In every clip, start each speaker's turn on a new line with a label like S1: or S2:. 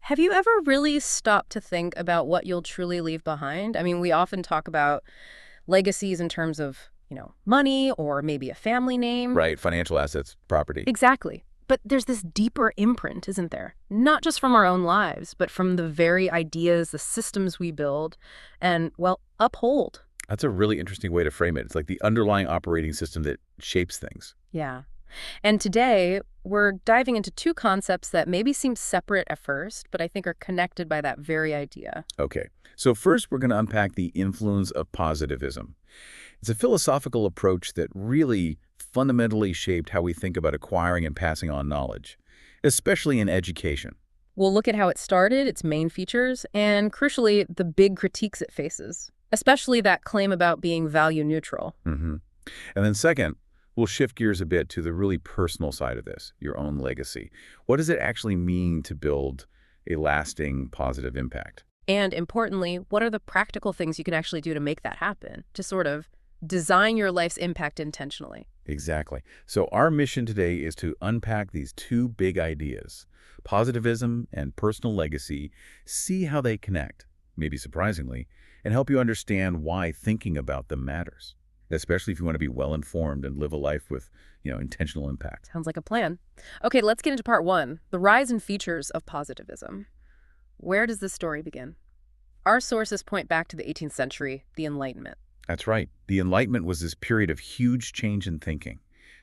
S1: Have you ever really stopped to think about what you'll truly leave behind? I mean, we often talk about legacies in terms of, money or maybe a family name.
S2: Right, financial assets, property.
S1: Exactly. But there's this deeper imprint, isn't there? Not just from our own lives, but from the very ideas, the systems we build and, well, uphold.
S2: That's a really interesting way to frame it. It's like the underlying operating system that shapes things.
S1: Yeah. And today, we're diving into two concepts that maybe seem separate at first, but I think are connected by that very idea.
S2: Okay, so first we're going to unpack the influence of positivism. It's a philosophical approach that really fundamentally shaped how we think about acquiring and passing on knowledge, especially in education.
S1: We'll look at how it started, its main features, and crucially, the big critiques it faces, especially that claim about being value neutral.
S2: hmm And then second, we'll shift gears a bit to the really personal side of this, your own legacy. What does it actually mean to build a lasting positive impact?
S1: And importantly, what are the practical things you can actually do to make that happen, to sort of design your life's impact intentionally?
S2: Exactly. So our mission today is to unpack these two big ideas, positivism and personal legacy, see how they connect, maybe surprisingly, and help you understand why thinking about them matters, especially if you want to be well-informed and live a life with, intentional impact.
S1: Sounds like a plan. Okay, let's get into part one, the rise and features of positivism. Where does this story begin? Our sources point back to the 18th century, the Enlightenment.
S2: That's right. The Enlightenment was this period of huge change in thinking.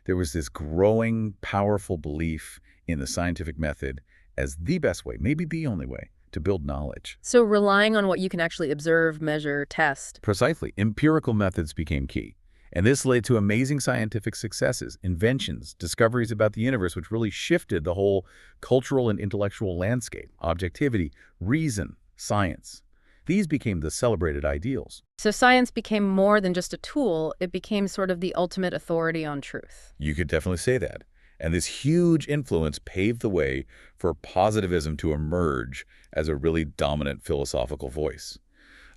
S2: There was this growing, powerful belief in the scientific method as the best way, maybe the only way, to build knowledge.
S1: So relying on what you can actually observe, measure, test.
S2: Precisely. Empirical methods became key. And this led to amazing scientific successes, inventions, discoveries about the universe, which really shifted the whole cultural and intellectual landscape. Objectivity, reason, science. These became the celebrated ideals.
S1: So science became more than just a tool, it became sort of the ultimate authority on truth.
S2: You could definitely say that. And this huge influence paved the way for positivism to emerge as a really dominant philosophical voice.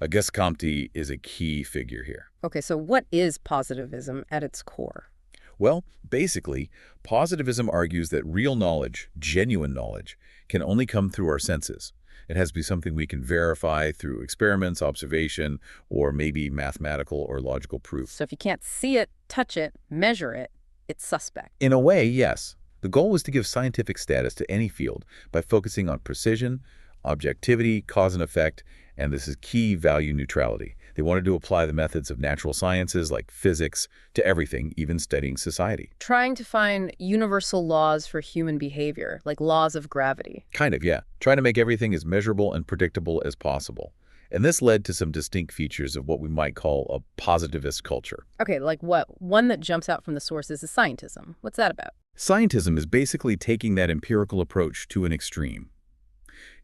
S2: Auguste Comte is a key figure here.
S1: Okay, so what is positivism at its core?
S2: Well, basically, positivism argues that real knowledge, genuine knowledge, can only come through our senses. It has to be something we can verify through experiments, observation, or maybe mathematical or logical proof.
S1: So if you can't see it, touch it, measure it, it's suspect.
S2: In a way, yes. The goal was to give scientific status to any field by focusing on precision, objectivity, cause and effect, and this is key, value neutrality. They wanted to apply the methods of natural sciences like physics to everything, even studying society.
S1: Trying to find universal laws for human behavior, like laws of gravity.
S2: Kind of, yeah. Trying to make everything as measurable and predictable as possible. And this led to some distinct features of what we might call a positivist culture.
S1: Okay, like what? One that jumps out from the sources is scientism. What's that about?
S2: Scientism is basically taking that empirical approach to an extreme.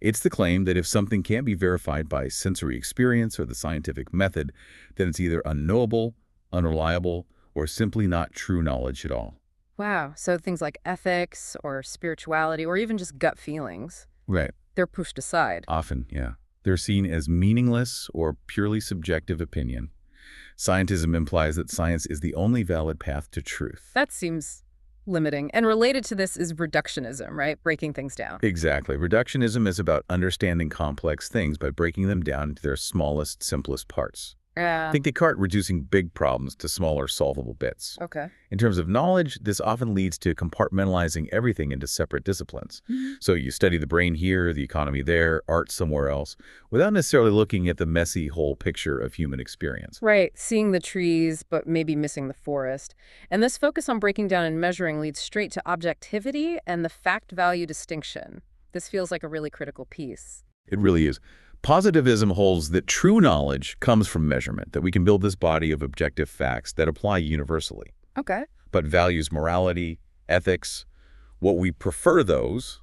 S2: It's the claim that if something can't be verified by sensory experience or the scientific method, then it's either unknowable, unreliable, or simply not true knowledge at all.
S1: Wow, so things like ethics or spirituality or even just gut feelings,
S2: Right.
S1: they're pushed aside.
S2: Often, yeah. They're seen as meaningless or purely subjective opinion. Scientism implies that science is the only valid path to truth.
S1: That seems limiting. And related to this is reductionism, right? Breaking things down.
S2: Exactly. Reductionism is about understanding complex things by breaking them down into their smallest, simplest parts. Think Descartes reducing big problems to smaller, solvable bits.
S1: Okay.
S2: In terms of knowledge, this often leads to compartmentalizing everything into separate disciplines. So you study the brain here, the economy there, art somewhere else, without necessarily looking at the messy whole picture of human experience.
S1: Right, seeing the trees, but maybe missing the forest. And this focus on breaking down and measuring leads straight to objectivity and the fact-value distinction. This feels like a really critical piece.
S2: It really is. Positivism holds that true knowledge comes from measurement, that we can build this body of objective facts that apply universally.
S1: Okay.
S2: But values morality, ethics, what we prefer those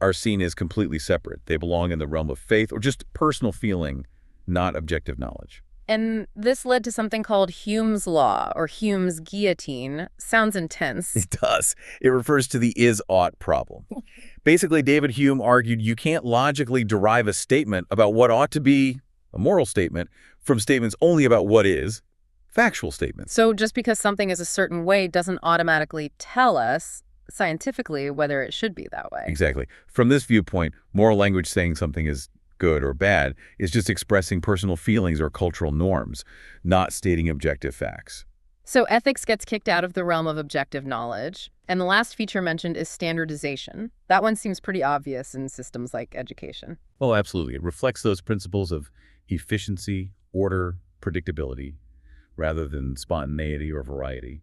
S2: are seen as completely separate. They belong in the realm of faith or just personal feeling, not objective knowledge.
S1: And this led to something called Hume's law, or Hume's guillotine. Sounds intense.
S2: It does. It refers to the is-ought problem. Basically, David Hume argued you can't logically derive a statement about what ought to be a moral statement from statements only about what is, factual statements.
S1: So just because something is a certain way doesn't automatically tell us scientifically whether it should be that way.
S2: Exactly. From this viewpoint, moral language saying something is good or bad is just expressing personal feelings or cultural norms, not stating objective facts.
S1: So ethics gets kicked out of the realm of objective knowledge. And the last feature mentioned is standardization. That one seems pretty obvious in systems like education.
S2: Well, absolutely. It reflects those principles of efficiency, order, predictability, rather than spontaneity or variety.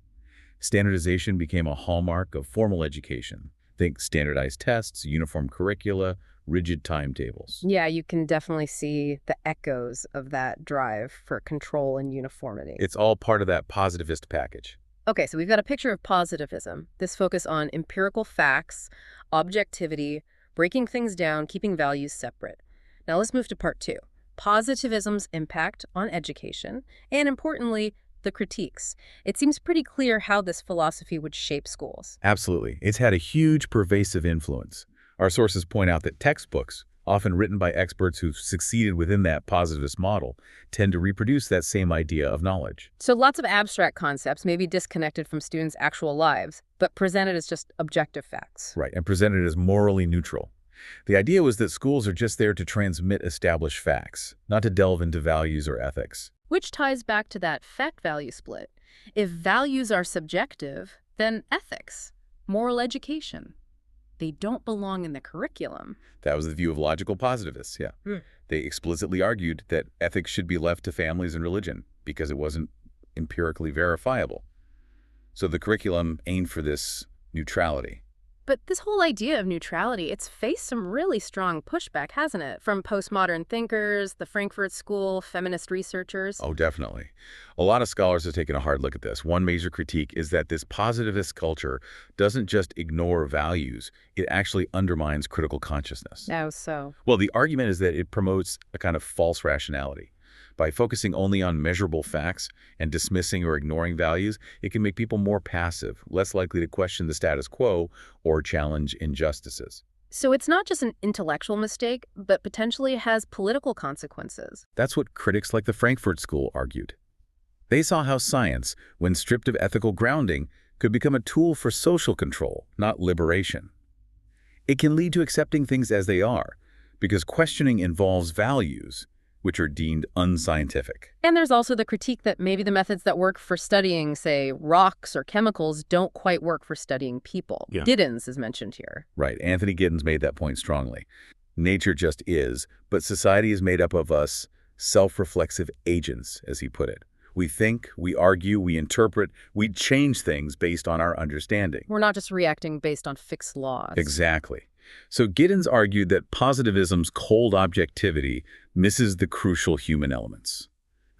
S2: Standardization became a hallmark of formal education. Think standardized tests, uniform curricula, rigid timetables.
S1: Yeah, you can definitely see the echoes of that drive for control and uniformity.
S2: It's all part of that positivist package.
S1: Okay, so we've got a picture of positivism. This focus on empirical facts, objectivity, breaking things down, keeping values separate. Now let's move to part two. Positivism's impact on education, and importantly, the critiques. It seems pretty clear how this philosophy would shape schools.
S2: Absolutely. It's had a huge pervasive influence. Our sources point out that textbooks, often written by experts who've succeeded within that positivist model, tend to reproduce that same idea of knowledge.
S1: So lots of abstract concepts may be disconnected from students' actual lives, but presented as just objective facts.
S2: Right, and presented as morally neutral. The idea was that schools are just there to transmit established facts, not to delve into values or ethics.
S1: Which ties back to that fact-value split. If values are subjective, then ethics, moral education, they don't belong in the curriculum.
S2: That was the view of logical positivists, yeah. They explicitly argued that ethics should be left to families and religion because it wasn't empirically verifiable. So the curriculum aimed for this neutrality.
S1: But this whole idea of neutrality, it's faced some really strong pushback, hasn't it? From postmodern thinkers, the Frankfurt School, feminist researchers.
S2: Oh, definitely. A lot of scholars have taken a hard look at this. One major critique is that this positivist culture doesn't just ignore values, it actually undermines critical consciousness.
S1: Oh, so?
S2: Well, the argument is that it promotes a kind of false rationality. By focusing only on measurable facts and dismissing or ignoring values, it can make people more passive, less likely to question the status quo or challenge injustices.
S1: So it's not just an intellectual mistake, but potentially has political consequences.
S2: That's what critics like the Frankfurt School argued. They saw how science, when stripped of ethical grounding, could become a tool for social control, not liberation. It can lead to accepting things as they are, because questioning involves values, which are deemed unscientific.
S1: And there's also the critique that maybe the methods that work for studying, say, rocks or chemicals don't quite work for studying people.
S2: Yeah.
S1: Giddens is mentioned here.
S2: Right. Anthony Giddens made that point strongly. Nature just is, but society is made up of us self-reflexive agents, as he put it. We think, we argue, we interpret, we change things based on our understanding.
S1: We're not just reacting based on fixed laws.
S2: Exactly. So Giddens argued that positivism's cold objectivity misses the crucial human elements.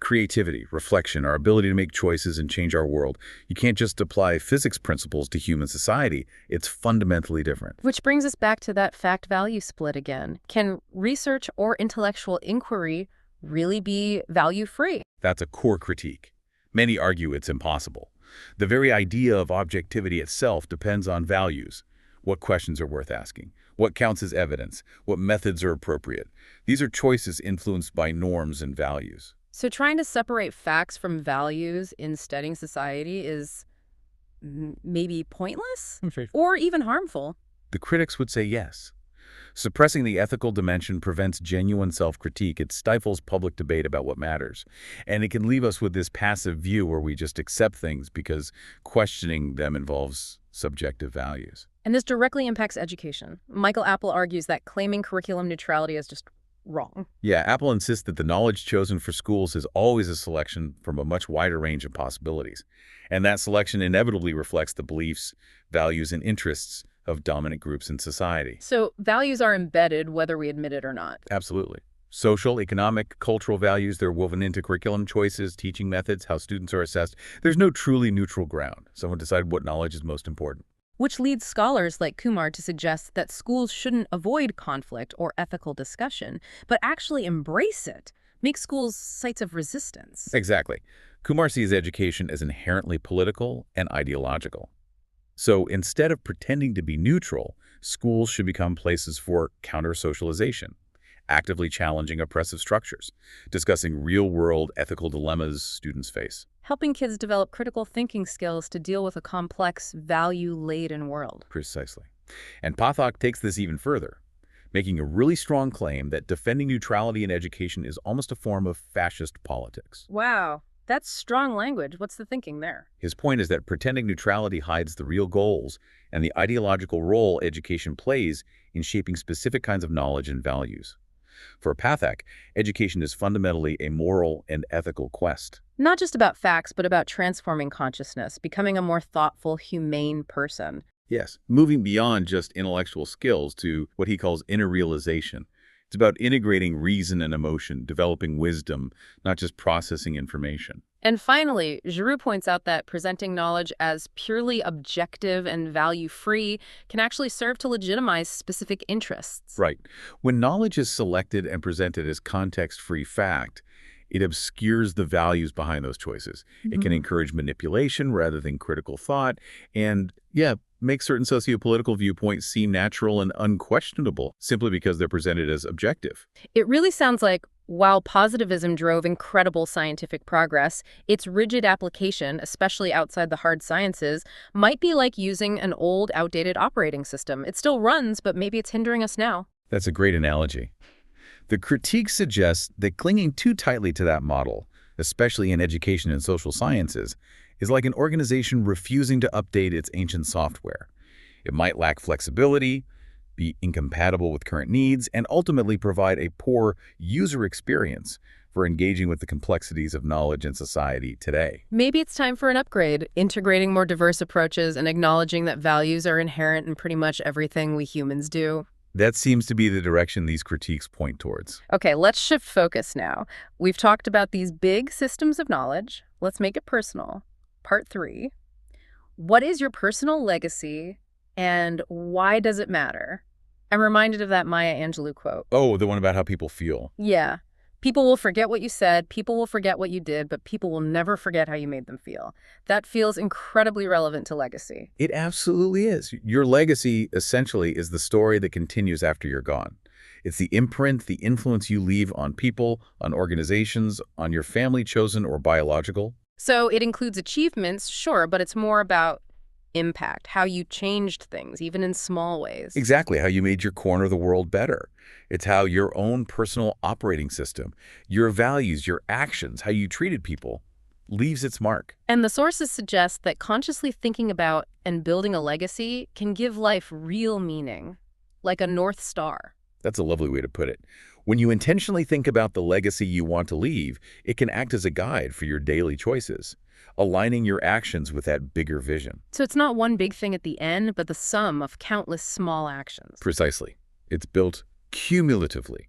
S2: Creativity, reflection, our ability to make choices and change our world. You can't just apply physics principles to human society. It's fundamentally different.
S1: Which brings us back to that fact-value split again. Can research or intellectual inquiry really be value-free?
S2: That's a core critique. Many argue it's impossible. The very idea of objectivity itself depends on values. What questions are worth asking? What counts as evidence? What methods are appropriate? These are choices influenced by norms and values.
S1: So trying to separate facts from values in studying society is maybe pointless or even harmful.
S2: The critics would say yes. Suppressing the ethical dimension prevents genuine self-critique. It stifles public debate about what matters. And it can leave us with this passive view where we just accept things because questioning them involves subjective values.
S1: And this directly impacts education. Michael Apple argues that claiming curriculum neutrality is just wrong.
S2: Yeah, Apple insists that the knowledge chosen for schools is always a selection from a much wider range of possibilities. And that selection inevitably reflects the beliefs, values, and interests of dominant groups in society.
S1: So values are embedded whether we admit it or not.
S2: Absolutely. Social, economic, cultural values, they're woven into curriculum choices, teaching methods, how students are assessed. There's no truly neutral ground. Someone decide what knowledge is most important.
S1: Which leads scholars like Kumar to suggest that schools shouldn't avoid conflict or ethical discussion, but actually embrace it, make schools sites of resistance.
S2: Exactly. Kumar sees education as inherently political and ideological. So instead of pretending to be neutral, schools should become places for counter-socialization, actively challenging oppressive structures, discussing real-world ethical dilemmas students face.
S1: Helping kids develop critical thinking skills to deal with a complex, value-laden world.
S2: Precisely. And Pothok takes this even further, making a really strong claim that defending neutrality in education is almost a form of fascist politics.
S1: Wow, that's strong language. What's the thinking there?
S2: His point is that pretending neutrality hides the real goals and the ideological role education plays in shaping specific kinds of knowledge and values. For Pathak, education is fundamentally a moral and ethical quest.
S1: Not just about facts, but about transforming consciousness, becoming a more thoughtful, humane person.
S2: Yes, moving beyond just intellectual skills to what he calls inner realization. It's about integrating reason and emotion, developing wisdom, not just processing information.
S1: And finally, Giroux points out that presenting knowledge as purely objective and value-free can actually serve to legitimize specific interests.
S2: Right. When knowledge is selected and presented as context-free fact, it obscures the values behind those choices. It can encourage manipulation rather than critical thought, and, make certain sociopolitical viewpoints seem natural and unquestionable simply because they're presented as objective.
S1: It really sounds like, while positivism drove incredible scientific progress, its rigid application, especially outside the hard sciences, might be like using an old, outdated operating system. It still runs, but maybe it's hindering us now.
S2: That's a great analogy. The critique suggests that clinging too tightly to that model, especially in education and social sciences, is like an organization refusing to update its ancient software. It might lack flexibility, be incompatible with current needs, and ultimately provide a poor user experience for engaging with the complexities of knowledge and society today.
S1: Maybe it's time for an upgrade, integrating more diverse approaches and acknowledging that values are inherent in pretty much everything we humans do.
S2: That seems to be the direction these critiques point towards.
S1: Okay, let's shift focus now. We've talked about these big systems of knowledge. Let's make it personal. Part 3. What is your personal legacy and why does it matter? I'm reminded of that Maya Angelou quote.
S2: Oh, the one about how people feel.
S1: Yeah. People will forget what you said, people will forget what you did, but people will never forget how you made them feel. That feels incredibly relevant to legacy.
S2: It absolutely is. Your legacy, essentially, is the story that continues after you're gone. It's the imprint, the influence you leave on people, on organizations, on your family, chosen or biological.
S1: So it includes achievements, sure, but it's more about impact, how you changed things, even in small ways.
S2: Exactly, how you made your corner of the world better. It's how your own personal operating system, your values, your actions, how you treated people, leaves its mark.
S1: And the sources suggest that consciously thinking about and building a legacy can give life real meaning, like a North Star.
S2: That's a lovely way to put it. When you intentionally think about the legacy you want to leave, it can act as a guide for your daily choices, aligning your actions with that bigger vision.
S1: So it's not one big thing at the end, but the sum of countless small actions.
S2: Precisely. It's built cumulatively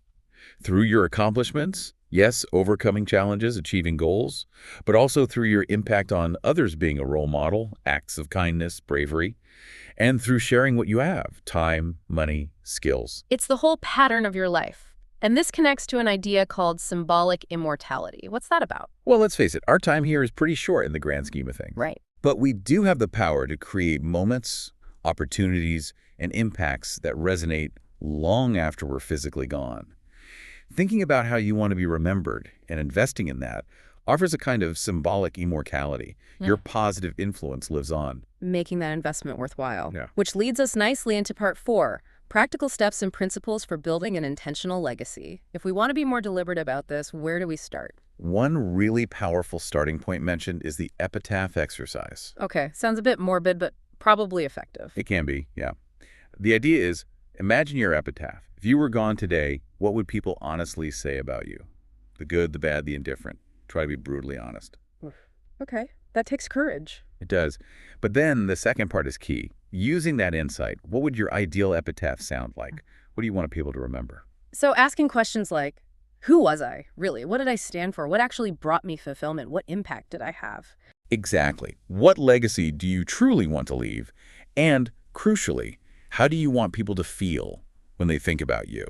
S2: through your accomplishments, yes, overcoming challenges, achieving goals, but also through your impact on others being a role model, acts of kindness, bravery, and through sharing what you have, time, money, skills.
S1: It's the whole pattern of your life. And this connects to an idea called symbolic immortality. What's that about?
S2: Well, let's face it, our time here is pretty short in the grand scheme of things.
S1: Right.
S2: But we do have the power to create moments, opportunities, and impacts that resonate long after we're physically gone. Thinking about how you want to be remembered and investing in that offers a kind of symbolic immortality.
S1: Yeah.
S2: Your positive influence lives on.
S1: Making that investment worthwhile.
S2: Yeah.
S1: Which leads us nicely into part 4. Practical steps and principles for building an intentional legacy. If we want to be more deliberate about this, where do we start?
S2: One really powerful starting point mentioned is the epitaph exercise.
S1: Okay, sounds a bit morbid, but probably effective.
S2: It can be, yeah. The idea is, imagine your epitaph. If you were gone today, what would people honestly say about you? The good, the bad, the indifferent. Try to be brutally honest.
S1: Okay, that takes courage.
S2: It does. But then the second part is key. Using that insight, what would your ideal epitaph sound like? What do you want people to remember?
S1: So asking questions like, who was I, really? What did I stand for? What actually brought me fulfillment? What impact did I have?
S2: Exactly. What legacy do you truly want to leave? And, crucially, how do you want people to feel when they think about you?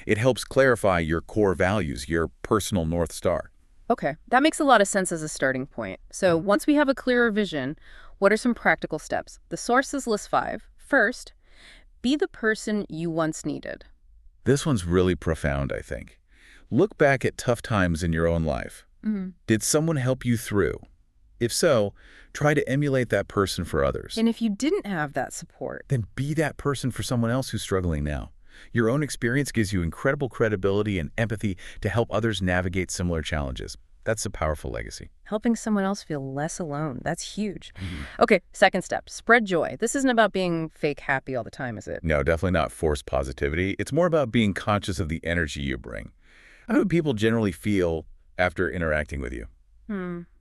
S2: It helps clarify your core values, your personal North Star.
S1: Okay, that makes a lot of sense as a starting point. So once we have a clearer vision, what are some practical steps? The sources list 5. First, be the person you once needed.
S2: This one's really profound, I think. Look back at tough times in your own life.
S1: Mhm.
S2: Did someone help you through? If so, try to emulate that person for others.
S1: And if you didn't have that support,
S2: Then be that person for someone else who's struggling now. Your own experience gives you incredible credibility and empathy to help others navigate similar challenges. That's a powerful legacy.
S1: helping someone else feel less alone, that's huge.
S2: Mhm.
S1: Okay, second step, spread joy. This isn't about being fake happy all the time, is it?
S2: No, definitely not forced positivity. It's more about being conscious of the energy you bring. How do people generally feel after interacting with you?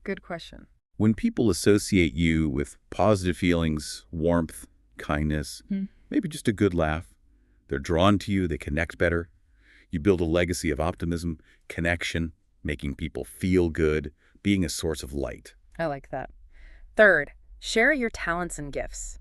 S1: Good question.
S2: When people associate you with positive feelings, warmth, kindness, maybe just a good laugh, they're drawn to you, they connect better. You build a legacy of optimism, connection, making people feel good, being a source of light.
S1: I like that. Third, share your talents and gifts.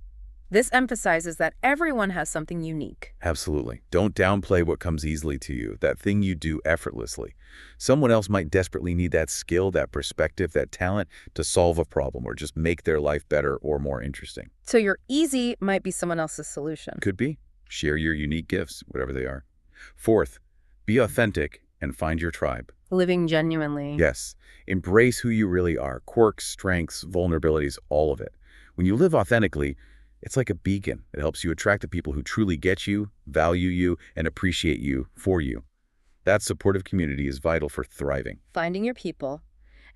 S1: This emphasizes that everyone has something unique.
S2: Absolutely. Don't downplay what comes easily to you, that thing you do effortlessly. Someone else might desperately need that skill, that perspective, that talent to solve a problem or just make their life better or more interesting.
S1: So your easy might be someone else's solution.
S2: Could be. Share your unique gifts, whatever they are. Fourth, be authentic and find your tribe.
S1: Living genuinely.
S2: Yes, embrace who you really are, quirks, strengths, vulnerabilities, all of it. When you live authentically, it's like a beacon. It helps you attract the people who truly get you, value you, and appreciate you for you. That supportive community is vital for thriving.
S1: Finding your people.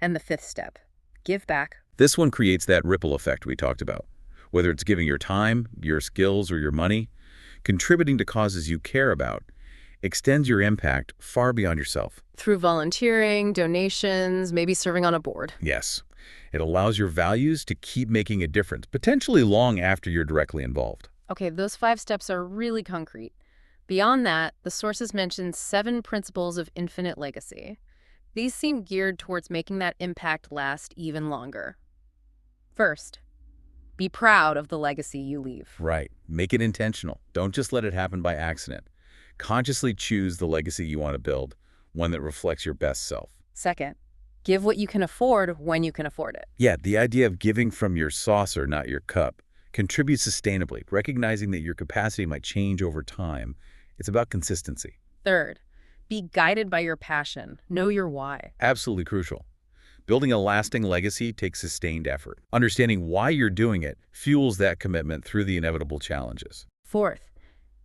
S1: And the fifth step, give back.
S2: This one creates that ripple effect we talked about. Whether it's giving your time, your skills, or your money, contributing to causes you care about extends your impact far beyond yourself.
S1: Through volunteering, donations, maybe serving on a board.
S2: Yes, it allows your values to keep making a difference, potentially long after you're directly involved.
S1: Okay, those 5 steps are really concrete. Beyond that, the sources mention 7 principles of infinite legacy. These seem geared towards making that impact last even longer. First, be proud of the legacy you leave.
S2: Right. Make it intentional. Don't just let it happen by accident. Consciously choose the legacy you want to build, one that reflects your best self.
S1: Second, give what you can afford when you can afford it.
S2: Yeah, the idea of giving from your saucer, not your cup. Contribute sustainably, recognizing that your capacity might change over time. It's about consistency.
S1: Third, be guided by your passion. Know your why.
S2: Absolutely crucial. Building a lasting legacy takes sustained effort. Understanding why you're doing it fuels that commitment through the inevitable challenges.
S1: Fourth,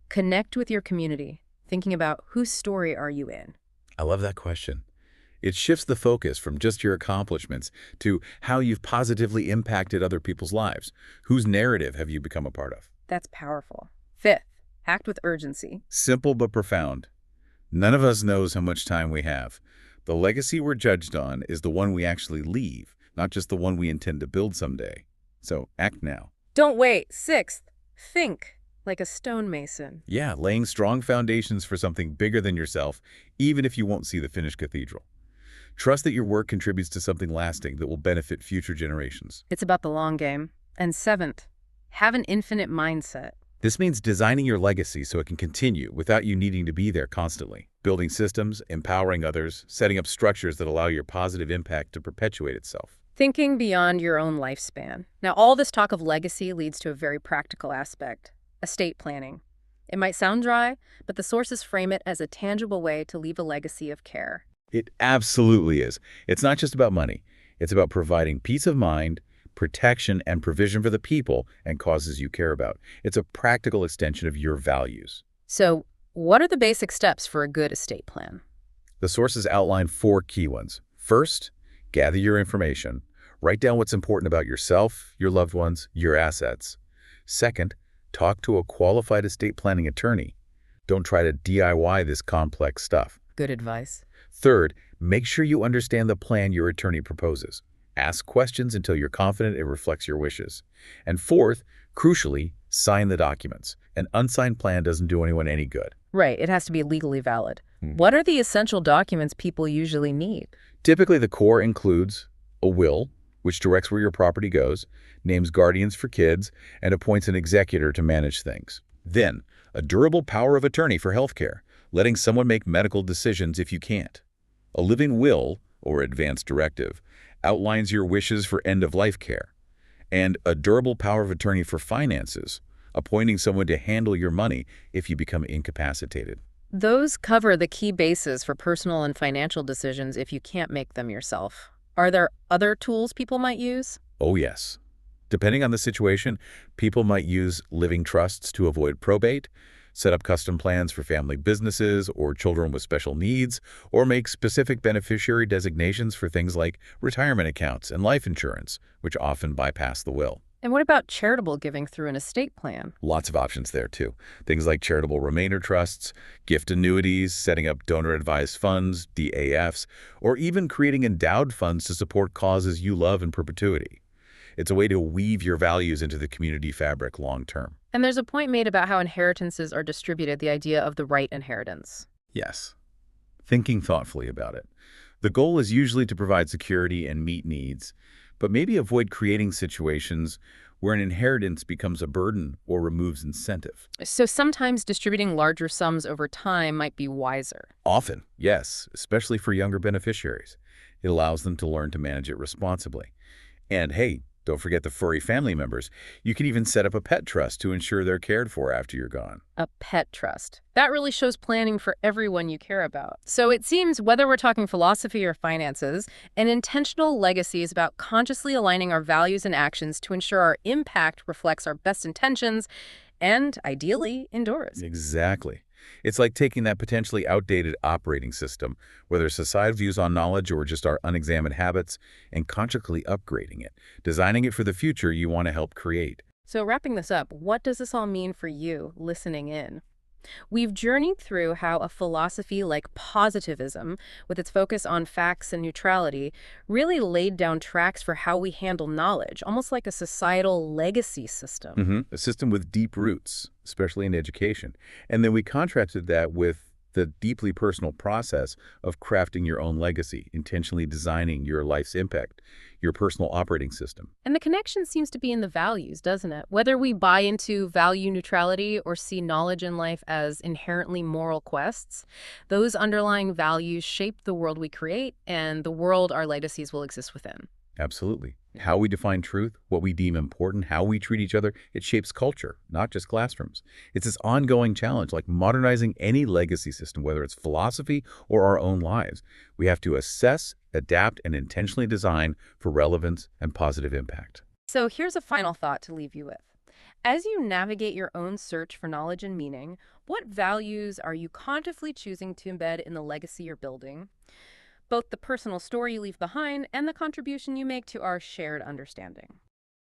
S1: connect with your community, thinking about whose story are you in.
S2: I love that question. It shifts the focus from just your accomplishments to how you've positively impacted other people's lives. Whose narrative have you become a part of?
S1: That's powerful. Fifth, act with urgency.
S2: Simple but profound. None of us knows how much time we have. The legacy we're judged on is the one we actually leave, not just the one we intend to build someday. So act now.
S1: Don't wait. Sixth, think like a stonemason.
S2: Yeah, laying strong foundations for something bigger than yourself, even if you won't see the finished cathedral. Trust that your work contributes to something lasting that will benefit future generations.
S1: It's about the long game. And seventh, have an infinite mindset.
S2: This means designing your legacy so it can continue without you needing to be there constantly. Building systems, empowering others, setting up structures that allow your positive impact to perpetuate itself.
S1: Thinking beyond your own lifespan. Now, all this talk of legacy leads to a very practical aspect, estate planning. It might sound dry, but the sources frame it as a tangible way to leave a legacy of care.
S2: It absolutely is. It's not just about money. It's about providing peace of mind, protection, and provision for the people and causes you care about. It's a practical extension of your values.
S1: So, what are the basic steps for a good estate plan?
S2: The sources outline 4 key ones. First, gather your information. Write down what's important about yourself, your loved ones, your assets. Second, talk to a qualified estate planning attorney. Don't try to DIY this complex stuff.
S1: Good advice.
S2: Third, make sure you understand the plan your attorney proposes. Ask questions until you're confident it reflects your wishes. And fourth, crucially, sign the documents. An unsigned plan doesn't do anyone any good.
S1: Right, it has to be legally valid. What are the essential documents people usually need?
S2: Typically, the core includes a will, which directs where your property goes, names guardians for kids, and appoints an executor to manage things. Then, a durable power of attorney for healthcare, letting someone make medical decisions if you can't. A living will, or advance directive, outlines your wishes for end-of-life care. And a durable power of attorney for finances, appointing someone to handle your money if you become incapacitated.
S1: Those cover the key bases for personal and financial decisions if you can't make them yourself. Are there other tools people might use?
S2: Oh, yes. Depending on the situation, people might use living trusts to avoid probate, set up custom plans for family businesses or children with special needs, or make specific beneficiary designations for things like retirement accounts and life insurance, which often bypass the will.
S1: And what about charitable giving through an estate plan?
S2: Lots of options there, too. Things like charitable remainder trusts, gift annuities, setting up donor-advised funds, DAFs, or even creating endowed funds to support causes you love in perpetuity. It's a way to weave your values into the community fabric long term.
S1: And there's a point made about how inheritances are distributed, the idea of the right inheritance.
S2: Yes. Thinking thoughtfully about it. The goal is usually to provide security and meet needs, but maybe avoid creating situations where an inheritance becomes a burden or removes incentive.
S1: So sometimes distributing larger sums over time might be wiser.
S2: Often, yes, especially for younger beneficiaries. It allows them to learn to manage it responsibly. And hey, don't forget the furry family members. You can even set up a pet trust to ensure they're cared for after you're gone.
S1: A pet trust. That really shows planning for everyone you care about. So it seems, whether we're talking philosophy or finances, an intentional legacy is about consciously aligning our values and actions to ensure our impact reflects our best intentions and, ideally, endures.
S2: Exactly. It's like taking that potentially outdated operating system, whether societal views on knowledge or just our unexamined habits, and consciously upgrading it, designing it for the future you want to help create.
S1: So wrapping this up, what does this all mean for you listening in? We've journeyed through how a philosophy like positivism, with its focus on facts and neutrality, really laid down tracks for how we handle knowledge, almost like a societal legacy system.
S2: A system with deep roots, especially in education. And then we contrasted that with the deeply personal process of crafting your own legacy, intentionally designing your life's impact, your personal operating system.
S1: And the connection seems to be in the values, doesn't it? Whether we buy into value neutrality or see knowledge in life as inherently moral quests, those underlying values shape the world we create and the world our legacies will exist within.
S2: Absolutely. How we define truth, what we deem important, how we treat each other, it shapes culture, not just classrooms. It's this ongoing challenge, like modernizing any legacy system, whether it's philosophy or our own lives. We have to assess, adapt, and intentionally design for relevance and positive impact.
S1: So here's a final thought to leave you with. As you navigate your own search for knowledge and meaning, what values are you consciously choosing to embed in the legacy you're building? Both the personal story you leave behind and the contribution you make to our shared understanding.